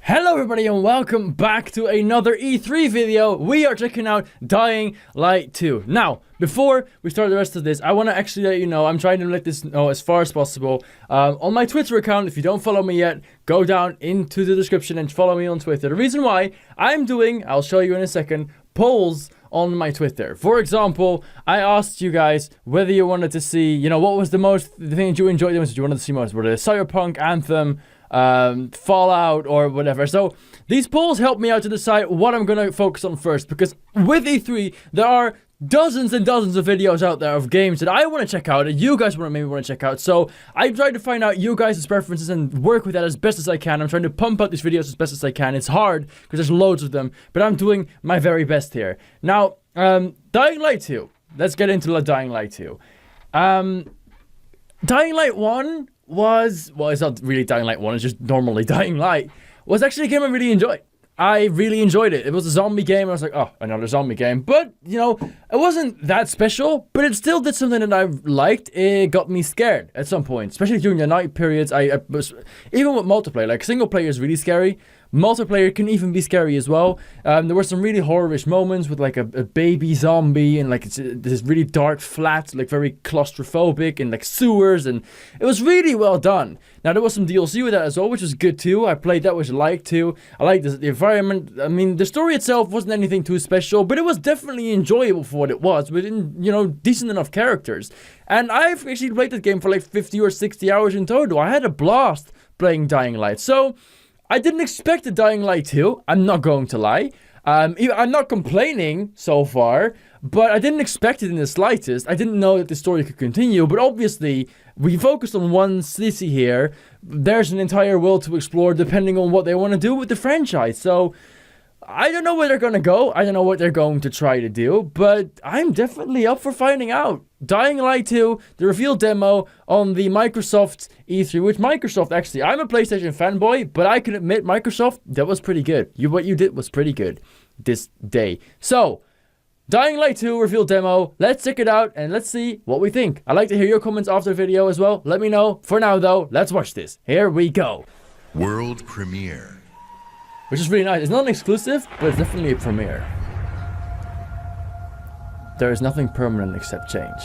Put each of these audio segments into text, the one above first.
Hello everybody and welcome back to another E3 video. We are checking out Dying Light 2. Now, before we start the rest of this, I want to actually let you know, I'm trying to let this know as far as possible. On my Twitter account, if you don't follow me yet, go down into the description and follow me on Twitter. The reason why I'm doing, I'll show you in a second, polls on my Twitter. For example, I asked you guys whether you wanted to see, what was the thing that you enjoyed the most, that you wanted to see most, whether it's Cyberpunk, Anthem, Fallout or whatever. So these polls help me out to decide what I'm gonna focus on first, because with E3 there are dozens and dozens of videos out there of games that I want to check out and you guys maybe want to check out. So I try to find out you guys' preferences and work with that as best as I can. I'm trying to pump out these videos as best as I can. It's hard because there's loads of them, but I'm doing my very best here. Now, Dying Light 2. Let's get into Dying Light 2. Dying Light 1 was, well, it's not really Dying Light 1, it's just normally Dying Light, was actually a game I really enjoyed. I really enjoyed it. It was a zombie game, and I was like, oh, another zombie game. But, it wasn't that special, but it still did something that I liked. It got me scared at some point, especially during the night periods. I was, even with multiplayer, like single player is really scary. Multiplayer can even be scary as well. There were some really horror-ish moments with like a baby zombie and like this really dark flat, like very claustrophobic and like sewers, and it was really well done. Now there was some DLC with that as well, which was good too. I played that, which I liked too. I liked the environment. I mean, the story itself wasn't anything too special, but it was definitely enjoyable for what it was, within, decent enough characters. And I've actually played this game for like 50 or 60 hours in total. I had a blast playing Dying Light. So I didn't expect a Dying Light 2, I'm not going to lie. I'm not complaining so far, but I didn't expect it in the slightest. I didn't know that the story could continue, but obviously, we focused on one city here. There's an entire world to explore depending on what they want to do with the franchise. So I don't know where they're going to go. I don't know what they're going to try to do, but I'm definitely up for finding out. Dying Light 2, the reveal demo on the Microsoft E3, which Microsoft actually, I'm a PlayStation fanboy, but I can admit Microsoft, that was pretty good. What you did was pretty good this day. So, Dying Light 2 reveal demo, let's check it out and let's see what we think. I'd like to hear your comments after the video as well. Let me know. For now though, let's watch this. Here we go. World premiere. Which is really nice. It's not an exclusive, but it's definitely a premiere. There is nothing permanent except change.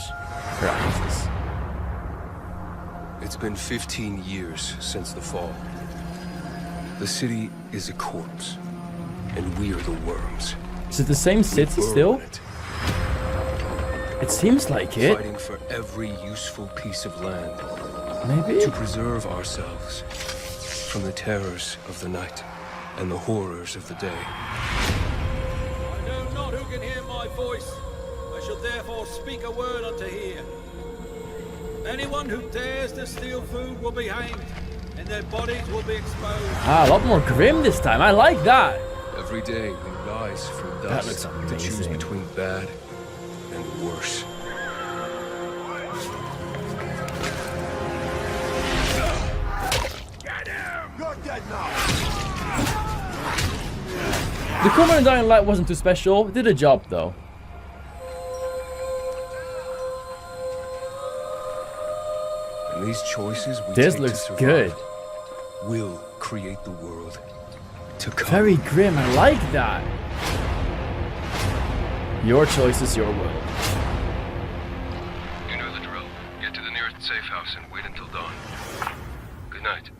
Paralysis. It's been 15 years since the fall. The city is a corpse, and we are the worms. Is it the same city still? It seems like it. Fighting for every useful piece of land. Maybe? To preserve ourselves from the terrors of the night and the horrors of the day. I know not who can hear my voice. I shall therefore speak a word unto here. Anyone who dares to steal food will be hanged, and their bodies will be exposed. Ah, a lot more grim this time. I like that. Every day we rise from That dust looks to choose amazing. between bad and worse. Get him! You're dead now! The combat in Dying Light wasn't too special. It did a job though. And these choices we This take looks to survive good. will create the world to come. Very grim. I like that. Your choice is your world. You know the drill. Get to the nearest safe house and wait until dawn. Good night.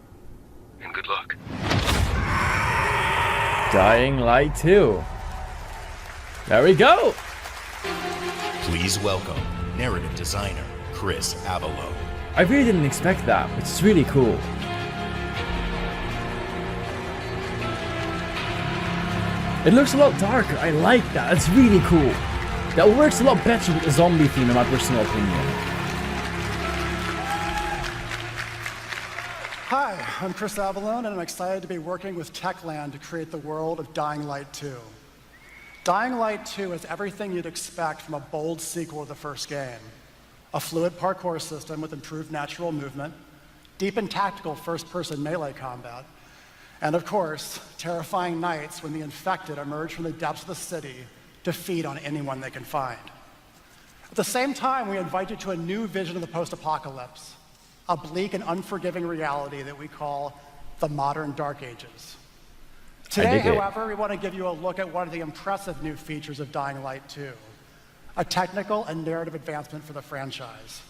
And good luck. Dying Light 2. There we go. Please welcome narrative designer Chris Avellone. I really didn't expect that. It's really cool. It looks a lot darker. I like that. It's really cool. That works a lot better with the zombie theme, in my personal opinion. Hi, I'm Chris Avellone, and I'm excited to be working with Techland to create the world of Dying Light 2. Dying Light 2 is everything you'd expect from a bold sequel to the first game. A fluid parkour system with improved natural movement, deep and tactical first-person melee combat, and of course, terrifying nights when the infected emerge from the depths of the city to feed on anyone they can find. At the same time, we invite you to a new vision of the post-apocalypse, a bleak and unforgiving reality that we call the modern Dark Ages. Today, dig it. however, we want to give you a look at one of the impressive new features of Dying Light 2, a technical and narrative advancement for the franchise.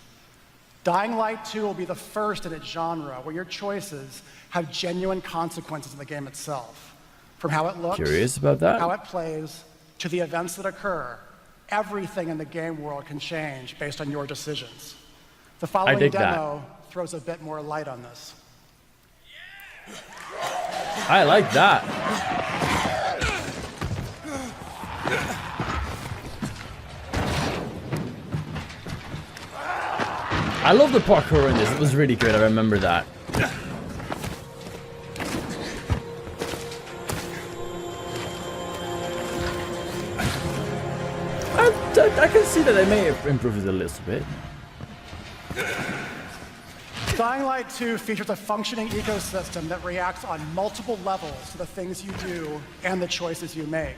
Dying Light 2 will be the first in its genre where your choices have genuine consequences in the game itself. From how it looks, Curious about that? how it plays, to the events that occur, everything in the game world can change based on your decisions. The following dig that. demo throws a bit more light on this. I like that. I love the parkour in this. It was really good. I remember that. I can see that they may have improved it a little bit. Dying Light 2 features a functioning ecosystem that reacts on multiple levels to the things you do and the choices you make.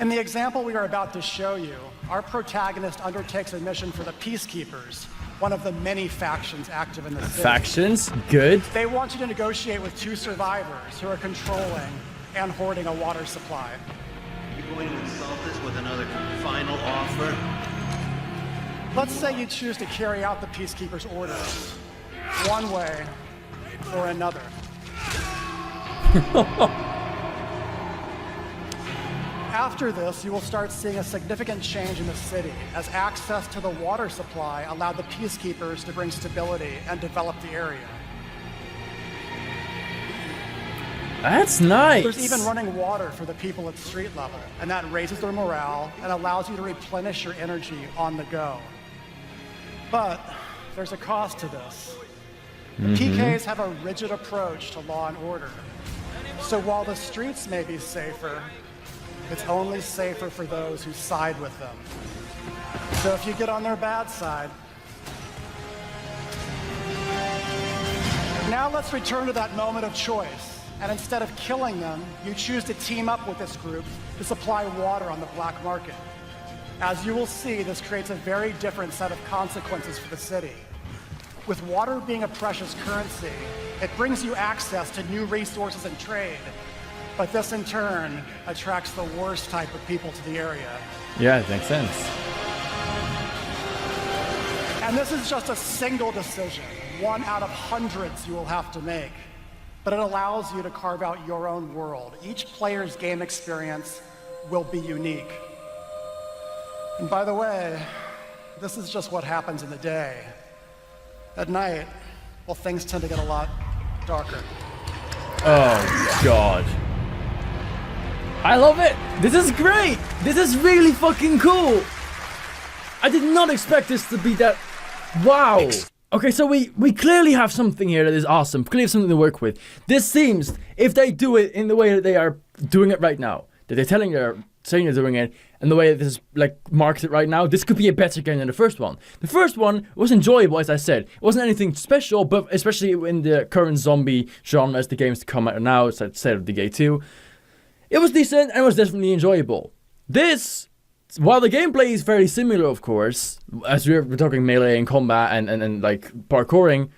In the example we are about to show you, our protagonist undertakes a mission for the Peacekeepers, one of the many factions active in the city. Factions, good. They want you to negotiate with two survivors who are controlling and hoarding a water supply. You going to insult us with another final offer? Let's say you choose to carry out the Peacekeepers' orders, one way or another. After this, you will start seeing a significant change in the city, as access to the water supply allowed the Peacekeepers to bring stability and develop the area. That's nice. There's even running water for the people at street level, and that raises their morale and allows you to replenish your energy on the go. But there's a cost to this. The PKs have a rigid approach to law and order. So while the streets may be safer, it's only safer for those who side with them. So if you get on their bad side. Now let's return to that moment of choice. And instead of killing them, you choose to team up with this group to supply water on the black market. As you will see, this creates a very different set of consequences for the city. With water being a precious currency, it brings you access to new resources and trade. But this in turn attracts the worst type of people to the area. Yeah, it makes sense. And this is just a single decision, one out of hundreds you will have to make. But it allows you to carve out your own world. Each player's game experience will be unique. And by the way, this is just what happens in the day. At night, well, things tend to get a lot darker. Oh, God. I love it. This is great. This is really fucking cool. I did not expect this to be that. Wow. Okay, so we clearly have something here that is awesome. Clearly have something to work with. This seems, if they do it in the way that they are doing it right now, that they're saying they're doing it, and the way that this is like marketed right now, this could be a better game than the first one. The first one was enjoyable, as I said. It wasn't anything special, but especially in the current zombie genre as the games come out now, as I said, of Decay 2. It was decent, and it was definitely enjoyable. This, while the gameplay is very similar, of course, as we're talking melee and combat and like parkouring,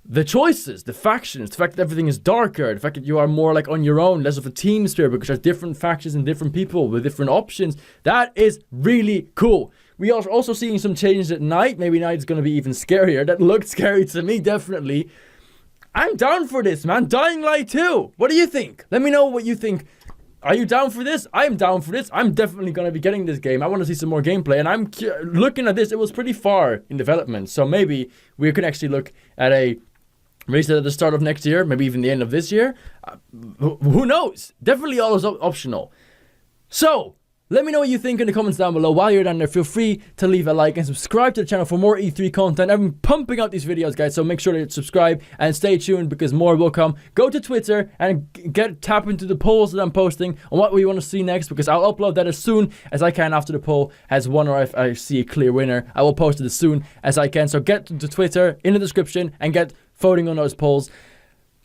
the choices, the factions, the fact that everything is darker, the fact that you are more like on your own, less of a team spirit because there's different factions and different people with different options, that is really cool. We are also seeing some changes at night. Maybe night is going to be even scarier. That looked scary to me, definitely. I'm down for this, man. Dying Light 2. What do you think? Let me know what you think. Are you down for this? I'm down for this. I'm definitely going to be getting this game. I want to see some more gameplay. And I'm looking at this. It was pretty far in development. So maybe we can actually look at a release at the start of next year. Maybe even the end of this year. Who knows? Definitely all is optional. So, let me know what you think in the comments down below. While you're down there, feel free to leave a like and subscribe to the channel for more E3 content. I've been pumping out these videos, guys, so make sure to subscribe and stay tuned because more will come. Go to Twitter and tap into the polls that I'm posting on what we want to see next because I'll upload that as soon as I can after the poll has won or if I see a clear winner. I will post it as soon as I can. So get to Twitter in the description and get voting on those polls.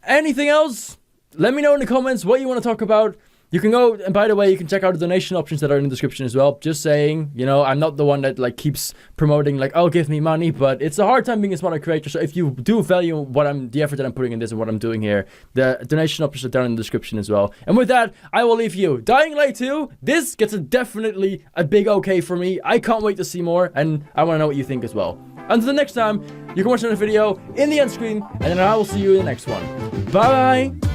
Anything else? Let me know in the comments what you want to talk about. You can go, and by the way, you can check out the donation options that are in the description as well. Just saying, you know, I'm not the one that like keeps promoting like, oh, give me money, but it's a hard time being a smaller creator. So if you do value the effort that I'm putting in this and what I'm doing here, the donation options are down in the description as well. And with that, I will leave you. Dying Light 2, this gets definitely a big okay for me. I can't wait to see more, and I want to know what you think as well. Until the next time, you can watch another video in the end screen, and then I will see you in the next one. Bye!